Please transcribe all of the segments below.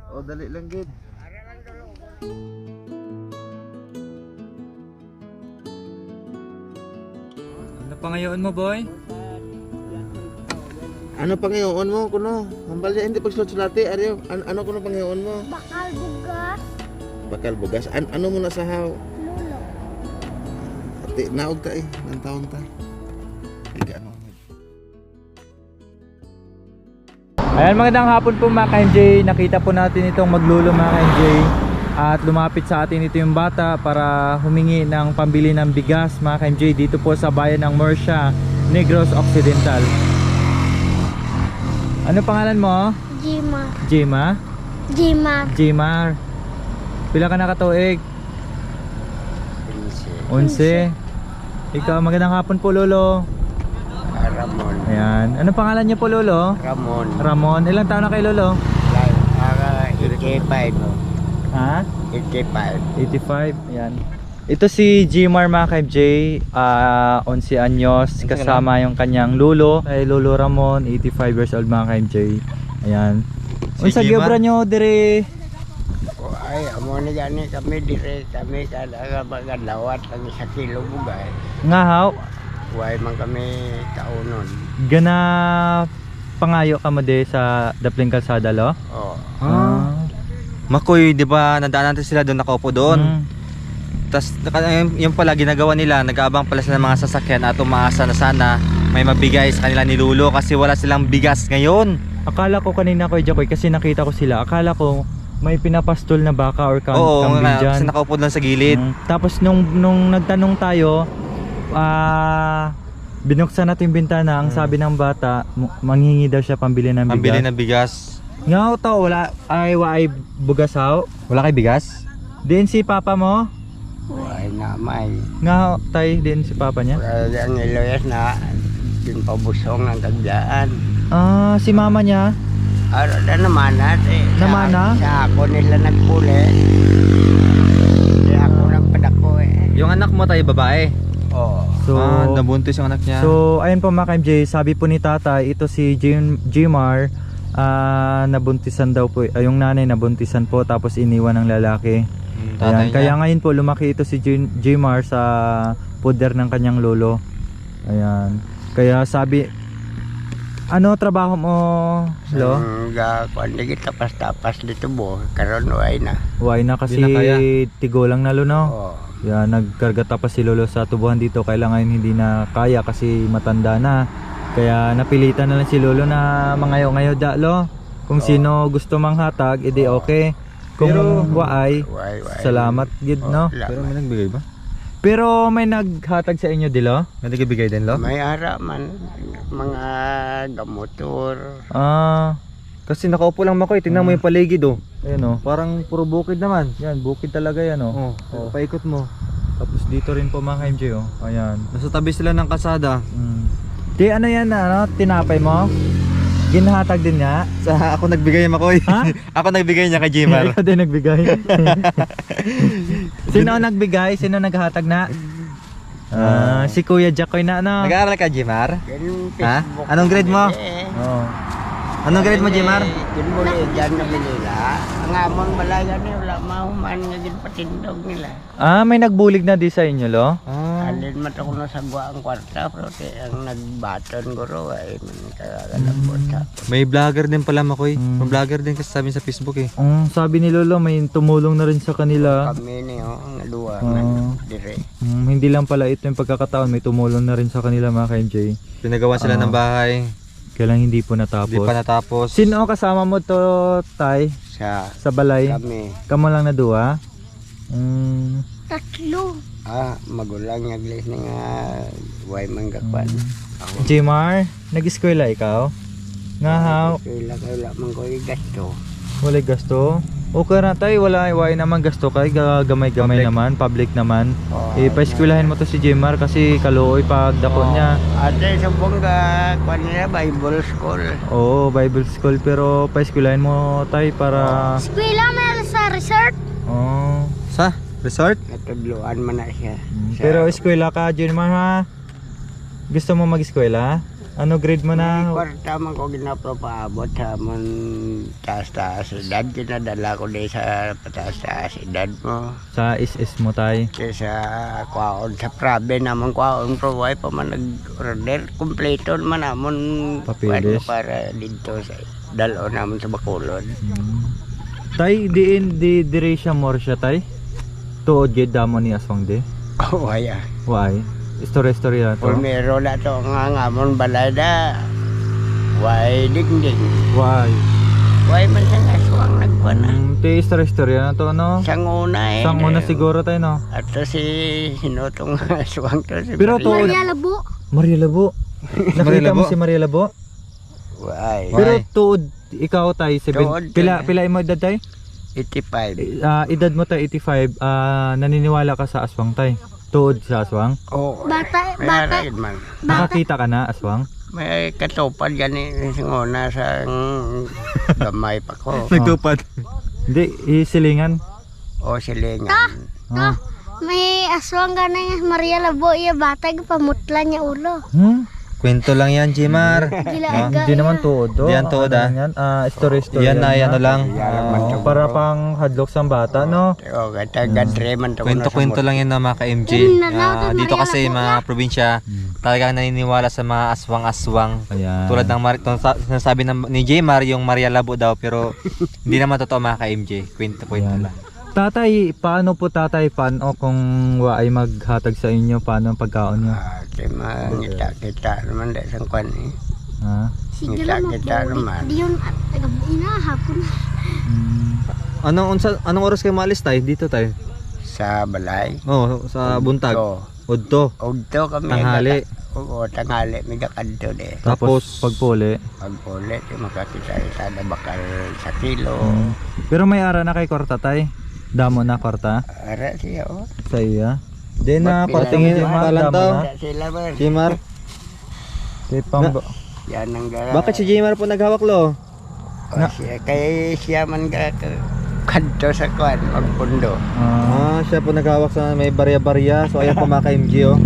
O dali lang gid. Ano pa ngayon mo, boy? Ano pangayoon mo kuno? Hambal niya hindi pagsulat-sulati ariyo. Ano kuno pangayoon mo? Bakal bugas. Bakal bugas. Ano mo nasahaw? Lulo. Ati naog ta ng taon ta. Iga ano. Ayan, magandang hapon po mga ka-MJ. Nakita po natin itong maglulo mga ka-MJ. At lumapit sa atin ito yung bata para humingi ng pambili ng bigas mga ka-MJ dito po sa bayan ng Murcia, Negros Occidental. Ano pangalan mo? Jima. Jima? Jima. Jimar. Pila ka nakatuig? 11. Ikaw, magandang hapon po lolo. Ramon. Ayan. Anong pangalan niyo po lolo? Ramon. Ramon. Ilang taon na kay lolo? 85. Ha? 85. 85. Ayan. Ito si Jimar mga ka-MJ, 11 anyos, kasama yung kanyang lulo, kay Lolo Ramon, 85 years old mga ka-MJ. Ayan. Unsa gyobra nyo dire? Ay, amo ni gani kami dire kami kada magadawat lang sa kilo bugay. Nga haw, Way man kami kaunon. gana pangayo ka mo de sa Dapling Kalsada lo? Oh. Makoy, di ba nadaanan natin sila doon, nakaupo doon. Tapos yung pala ginagawa nila, nag-aabang pala sila ng mga sasakyan at umaasa na sana may mabigay sa kanila ni Lulo kasi wala silang bigas ngayon. Akala ko kanina ko Jacoy kasi nakita ko sila. Akala ko may pinapastol na baka or Oo, kambing dyan. kasi nakaupo lang sa gilid. Tapos nung nagtanong tayo, binuksan natin yung bintana. Ang sabi ng bata, manghingi daw siya pambili ng bigas. Pambili ng bigas. Nga to, wala ay bugas haw. Wala kay bigas? Din si papa mo? Way na may. Nga tay din si papa niya. Kaya ang iloyas na din pabusong ang kagyaan. Si mama niya. Ara na naman natin. Naman na? Sa ako nila nagpuli. Kaya ako nagpadako eh. Yung anak mo tayo babae. Oh. So nabuntis yung anak niya. So ayun po mga ka-MJ, sabi po ni tatay, ito si Jimar, nabuntisan daw po, yung nanay nabuntisan po tapos iniwan ng lalaki. Ayan, kaya ngayon po lumaki ito si Jimar sa puder ng kanyang lolo. Ayan. Kaya sabi, ano trabaho mo, lo? Kuan lagi tapas-tapas dito bo. Karon way na. Why na kasi Di na kaya. tigo lang na lo, no? Oh. Yan, nagkarga tapos si lolo sa tubuhan dito. Kailangan hindi na kaya kasi matanda na. Kaya napilitan na lang si lolo na mangayo-ngayo da, lo. Kung sino gusto manghatag, edi okay. Kung waay, Way. salamat gid, no? Pero may nagbigay ba? Pero may naghatag sa inyo dilo? May nagbigay din, lo? May ara man mga gamotor. Kasi nakaupo lang Makoy, tingnan mo yung paligid oh. Ayun oh, parang puro bukid naman. Yan, bukid talaga yan oh. Paikot mo. Tapos dito rin po mga MJ oh. Ayan. Nasa tabi sila ng kalsada. Di ano yan ano, tinapay mo? Ginhatag din niya? Ako nagbigay, Makoy. Ha? Ako nagbigay niya kay Jimar. Ikaw din nagbigay. Sino ang nagbigay? Sino naghatag na? Si Kuya Jackoy na ano. Nag-aaral ka, Jimar? Yan Ha? Facebook Anong grade mo? Oh. Anong grade mo, Jimar? Kinbuli dyan na nila. Ang amon balaga ni wala mahuman nga ginpatindog nila. May nagbulig na di sa inyo lo? Alin man ako nasagwa ang kwarta pero ang nagbaton guro ay man kagagalabot sa. May vlogger din pala, Makoy. May vlogger din kasi sabi sa Facebook eh. Sabi ni Lolo may tumulong na rin sa kanila. Kami niyo ang duwa man dire. Hindi lang pala ito yung pagkakataon, may tumulong na rin sa kanila mga ka-MJ. Pinagawa sila ng bahay. Kaya lang hindi po natapos. Hindi pa natapos. Sino kasama mo to, Tay? Sa Balay? kami. Kamo lang na duwa? Tatlo. Magulang nga glis nga way manggakwan. Jimar, nag-eskwela ikaw? Nga haw, Wala man ko gasto. walay gasto? Okay na Tay, wala naman gasto kay gamay-gamay naman, public naman. Pa-eskwelahin mo to si Jimar kasi kaluoy pag dako niya. Ate subong ka kwan nila Bible school. Oo, Bible school pero pa-eskwelahin mo Tay para Eskwela meron sa resort. Sa resort? Natudluan man na siya. Pero eskwela ka, Jimar ha? Gusto mo mag-eskwela? Ano grade mo na? Kwarta man ko ginapapaabot sa mon taas-taas edad. Kinadala ko din sa pataas-taas edad mo. Sa SS mo tay. Kaya kwaon sa prabe naman kwaon pro ay pa man nag-order. Kompleto naman namon Papilis. para dito sa dalo naman sa Bacolod. Tay, di dire siya more siya tay. Tuod gid damo ni aswang di. Oh, ay. Why? Story na to. Pulmero na to nga ngamon balay na. Why dingding. Why? Why man sa aswang nagkuhan na. Ti story na to no. Sang una eh. Sang una siguro tay no. At to si hinutong aswang to si Pero to- Maria Labo. Maria Labo. Nakita mo Labo? si Maria Labo? Why? Pero Why? tuod ikaw tay Tuod, pila mo edad tay? 85. Edad mo tay 85, naniniwala ka sa aswang tay. Tuod sa aswang? Oh, Bata, may bata. aray man. Nakakita ka na aswang? May katupad gani sa una sa gamay pa ko. Nagtupad. Hindi, isilingan. O silingan. Ah. May aswang ganang Maria Labo. Iya bata pamutla niya ulo. Kwento lang yan, Jimar. Gila Hindi naman tuod to. Hindi yan tuod, Ano yan? Story Yan na, yan ano lang. Para pang hadlok sa bata, no? O kata gadre man to. Kwento-kwento lang yan na mga ka-MJ. Dito kasi mga probinsya, talagang naniniwala sa mga aswang-aswang. Ayan. Tulad ng sinasabi ni Jmar, yung Maria Labo daw, pero hindi naman totoo mga ka-MJ. Kwento-kwento Ayan. lang. Tatay, paano po tatay? Paano kung wa ay maghatag sa inyo? Paano ang pagkaon nyo? Kaya kita naman dahil sa kwan eh. Ha? Sige lang Kita naman. Di yun, ina, hapon. Anong oras kayo maalis tayo? Dito tayo? Sa balay. Oo, sa buntag. Udto. Udto kami. Tanghali. Oo, tanghali. May kakadto de. Tapos, pagpuli. Pagpulit, makakita sa bakal sa kilo. Pero may ara na kay Korta tay. Damo na Korta Ara siya o. sa iya. Di na Ba't Korta mo tingin di pa lang damo daw? na. Sila ba? Jmar? Di pang Yan ang gara. Bakit si Jmar po naghawak lo? Kaya siya man kadto sa kwan, magpundo. Siya po naghawak sa may barya-barya. So ayan po mga ka-MJ oh.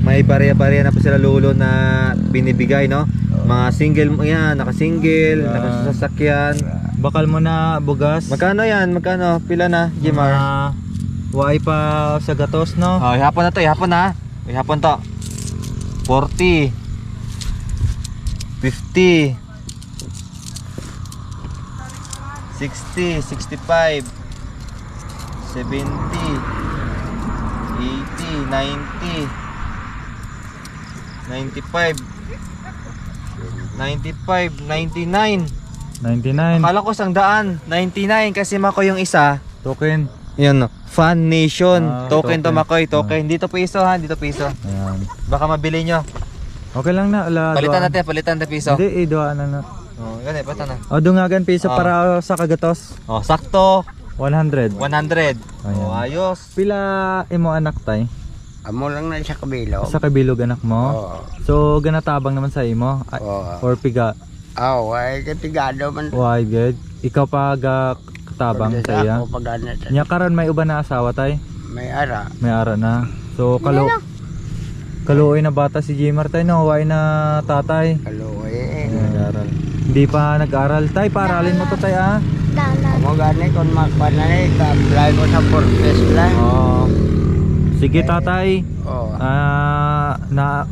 May barya-barya na po sila lulo na binibigay no. Mga single yan, naka-single, nakasasakyan. bakal mo na bugas. Magkano yan? Magkano? Pila na, Jmar? Why pa sa gatos no? Oh, ihapon na to, ihapon na. Ihapon to. 40. 50. 60, 65. 70. 80, 90. 95. 95, 99. 99 Akala ko 100. 99 kasi mako yung isa. token. Yun, Fan Nation. Token to token. Makoy, token. Dito piso ha, dito piso. Ayan. Baka mabili nyo. Okay lang na. Palitan natin piso. Hindi, idoan na. Oh, ganun, basta na. O dungagan piso para sa kagatos. Oh, sakto. 100. 100. Ayan. Oh, ayos. Pila imo anak tay? Amo lang na sa kabilo. Sa kabilog anak mo. Oo. So ganatabang naman sa imo. Oo. Or piga. Ay katigado man. Why good? Ikaw pa katabang sa iya. Ako pagana. Nya karon may uban na asawa tay. May ara. May ara na. So kaluoy na bata si Jmar tay no, why na tatay. Kaluoy. Nag-aral. Hindi pa nag-aral tay, paralin mo to tay ah. Dalan. Amo gani kon makpanay ka-apply ko sa purpose lang. Oh. Sige tatay. Oo.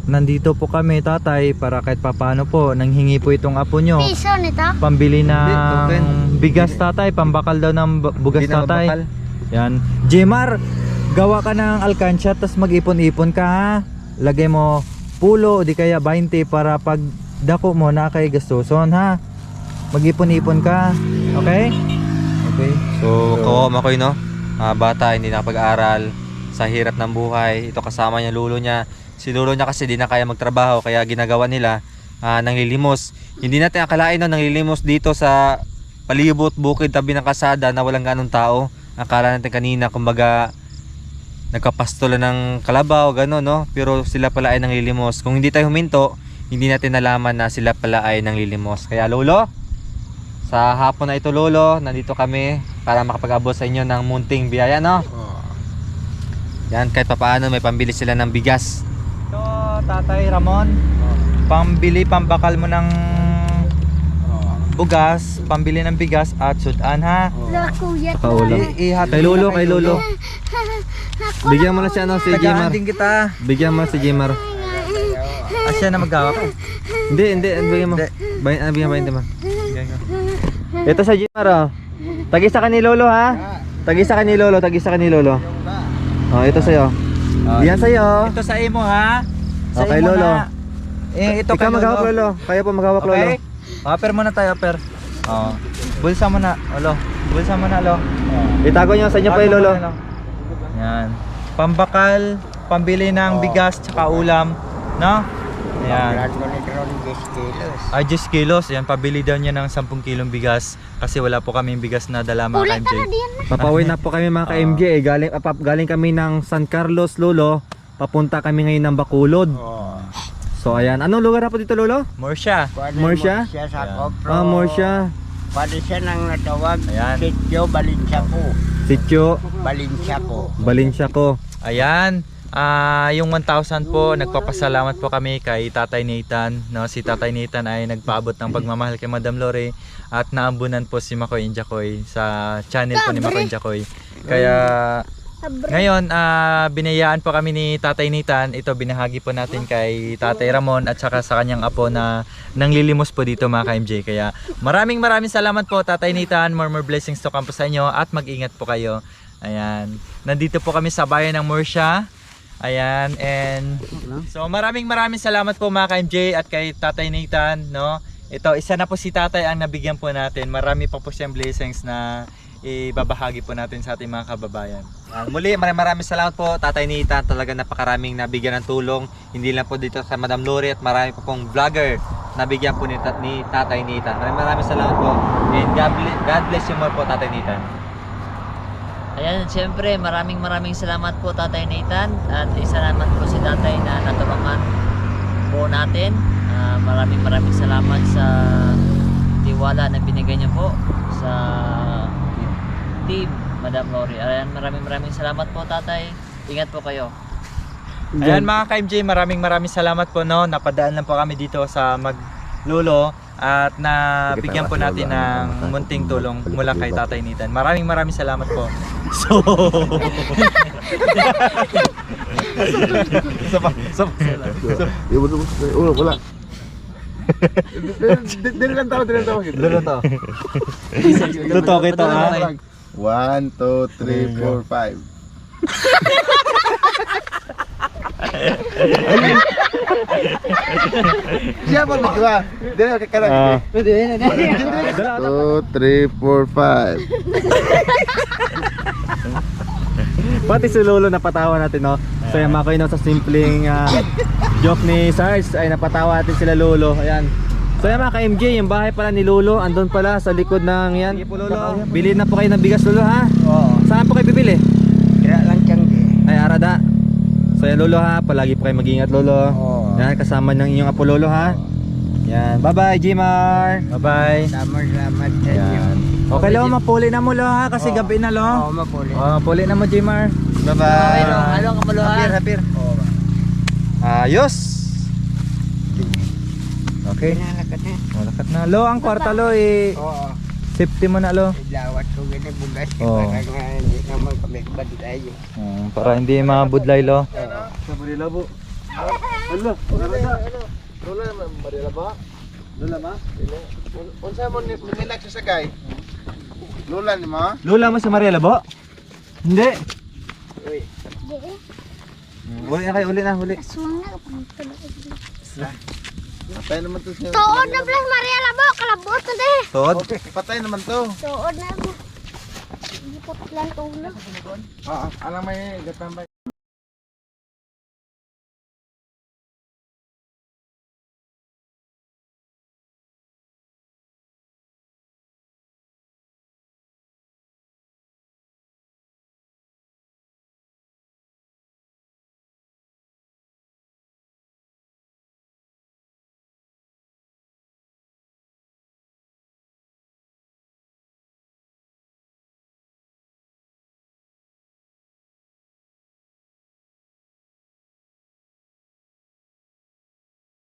Nandito po kami tatay para kahit papano po nanghingi po itong apo nyo. Piso nito. Pambili token. ng bigas tatay, pambakal daw ng bugas Hindi na tatay. mabakal. Yan. Jmar, gawa ka ng alkansya tapos mag-ipon-ipon ka ha. Lagay mo pulo o di kaya 20 para pag dako mo na kay gastuson ha. Mag-ipon-ipon ka. Okay? Okay. So, kawawa Makoy no. Bata, hindi nakapag-aral. Sa hirap ng buhay. Ito kasama niya lulo niya. Si lulo niya kasi di na kaya magtrabaho kaya ginagawa nila nanglilimos. Hindi natin akalain no, nanglilimos dito sa palibot, bukid, tabi ng kasada na walang ganong tao. Akala natin kanina kumbaga nagkapastola ng kalabaw, gano'n no. Pero sila pala ay nanglilimos. Kung hindi tayo huminto, hindi natin nalaman na sila pala ay nanglilimos. Kaya lolo, sa hapon na ito lolo, nandito kami para makapag-abot sa inyo ng munting biyaya no. Yan, kahit papaano may pambili sila ng bigas. Ito, Tatay Ramon. pambili, pambakal mo ng bugas, pambili ng bigas at sudan ha. Lo, kuya. Kaulam. Kay Lolo, kay Lolo. Bigyan mo na siya si Jimar. kita. Bigyan mo si Jimar. Asya na maghawak. Hindi, bigyan mo. Bigyan mo. Ito sa Jimar oh. Tagisa ka ni Lolo ha. Tagisa ka ni Lolo, tagisa ka ni Lolo. Oh, ito sa'yo. Yan sa'yo. Ito sa imo ha. Sa Okay, imo Lolo. na. Ito Ikaw kay maghawak Lolo. Kaya po maghawak Lolo. Okay. Paper muna tayo, per. Oh. Bulsa mo na, Lolo. Bulsa mo na, Lolo. Itago niyo sa inyo pa Lolo. Yan. Pambakal, pambili ng bigas tsaka ulam, no? Ayan. Brad ko ni Tron 10 kilos. Ay, 10 kilos. Yan, pabili daw niya ng 10 kilong bigas kasi wala po kaming bigas na dala mga Ulit ka-MJ. na diyan. Papawin na po kami mga ka-MJ eh. Galing kami ng San Carlos Lolo. Papunta kami ngayon ng Bacolod. Oo. So ayan, anong lugar na po dito Lolo? Morsha. Morsha? Siya sa Ayan. Kopro. Morsha. Pwede siya nang natawag. Ayan. Sityo Balinsaco. Sityo Balinsaco. Balinsaco. Ayan. Yung 1,000 po, nagpapasalamat po kami kay Tatay Nathan, no? Si Tatay Nathan ay nagpaabot ng pagmamahal kay Madam Lore at naambunan po si Makoy Injakoy sa channel po ni Makoy Injakoy. Kaya ngayon, binayaan po kami ni Tatay Nathan. Ito binahagi po natin kay Tatay Ramon at saka sa kanyang apo na nanglilimos po dito mga ka-MJ. Kaya maraming salamat po Tatay Nathan. More blessings to come po sa inyo at mag-ingat po kayo. Ayan. Nandito po kami sa bayan ng Morsha. Ayan, and so maraming salamat po mga ka-MJ at kay Tatay Nathan, no? Ito, isa na po si Tatay ang nabigyan po natin. Marami pa po siyang blessings na ibabahagi po natin sa ating mga kababayan. Muli, maraming salamat po Tatay Nathan. Talaga napakaraming nabigyan ng tulong. Hindi lang po dito sa Madam Lore at marami po pong vlogger nabigyan po ni Tatay Nathan. Maraming salamat po. And God bless you more po Tatay Nathan. Ayan, siyempre maraming salamat po Tatay Nathan at isa naman po si Tatay na natulungan po natin. Maraming salamat sa tiwala na binigay niyo po sa team Madam Lore. Ayan, maraming salamat po Tatay. Ingat po kayo. Ayan mga ka-MJ, maraming salamat po, no. Napadaan lang po kami dito sa Maglulo at nabigyan po natin ng munting tulong mula kay Tatay Nathan. Maraming salamat po. So Wala. Dili lang tao. Lolo to. Totoo kita ha. 1, 2, 3, 4, 5. Siapa berdua? Dia sekarang. 2, 3, 4, 5. Pati si Lolo napatawa natin no. So yung mga no, sa simpleng joke ni Sarge ay napatawa natin sila Lolo. Ayan. So yung mga ka-MJ, yung bahay pala ni Lolo andun pala sa likod ng yan. Bili na po kayo ng bigas Lolo ha. Oo. Saan po kayo bibili? Kaya lang siyang Ay Arada. So yan Lolo ha, palagi po kayo mag-ingat Lolo. Oo. Yan kasama ng inyong apo Lolo ha. Yan, bye bye Jimar. Bye bye. salamat sa inyo. Yan. Okay Lolo, mapuli na mo Lolo ha kasi gabi na Oo, Lolo. mapuli. Mapuli na mo Jimar. Bye Okay, bye. halong kamuluhan. Hapir. Ayos. Okay. Pinalakat na. Malakat na. Lo, ang kwarta lo Oo. safety mo na lo. Lawat ko ganyan bugas. Oo. Para nga hindi naman kami tayo. Para hindi mabudlay lo. Sa Manila po. Hello. Lola naman Manila ba? Lola ma? Unsa mo ni nagsasagay? Lola ni ma? Lula mo si Mariela bo? Hindi. Uli na kayo, uli na, uli. Aswang na. Pantulog. Patay naman to siya. Tuod na plus Maria Labo. Kalabot na deh. Tod. Patay naman to. Tuod na mo. Ipot lang tulog. Alam may gatambay.